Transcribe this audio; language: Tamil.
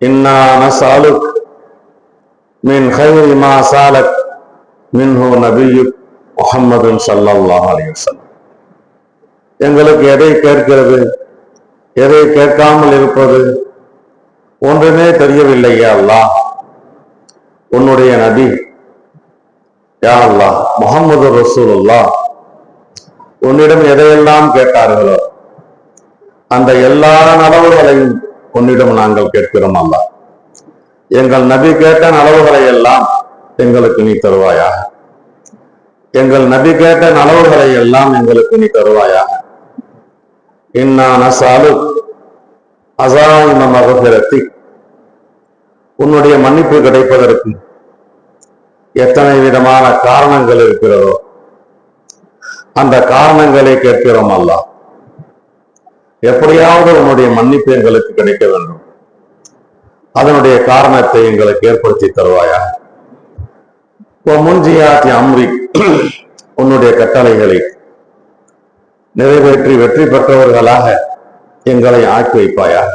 இன்னா நஸ்அலுக் மின் கைரி மா சாலக் மின்ஹு நபியுக் முஹம்மது ஸல்லல்லாஹு அலைஹி வஸல்லம். எங்களுக்கு எதை கேட்கிறது, எதை கேட்காமல் இருப்பது ஒன்றுமே தெரியவில்லை. யா அல்லாஹ், உன்னுடைய நபி யா அல்லாஹ் முஹம்மது ரசூலுல்லாஹ் உன்னிடம் எதையெல்லாம் கேட்டார்களோ அந்த எல்லா நலவுகளையும் உன்னிடம் நாங்கள் கேட்கிறோம். அல்லாஹ், எங்கள் நபி கேட்ட நலவுகளை எல்லாம் எங்களுக்கு நீ தருவாயாக. எங்கள் நபி கேட்ட நலவுகளை எல்லாம் எங்களுக்கு நீ தருவாயாக. இன்னா நஸ்அலுக் அஸாயிம மக்ஃபிரத்தி, உன்னுடைய மன்னிப்பு கிடைப்பதற்கு எத்தனை விதமான காரணங்கள் இருக்கிறதோ அந்த காரணங்களை கேட்கிறோம். அல்லாஹ், எப்படியாவது உன்னுடைய மன்னிப்பு எங்களுக்கு கிடைக்க வேண்டும். அதனுடைய காரணத்தை எங்களுக்கு ஏற்படுத்தி தருவாயாக. முன்ஜியாத்தி அம்ரி, உன்னுடைய கட்டளைகளை நிறைவேற்றி வெற்றி பெற்றவர்களாக எங்களை ஆக்கி வைப்பாயாக.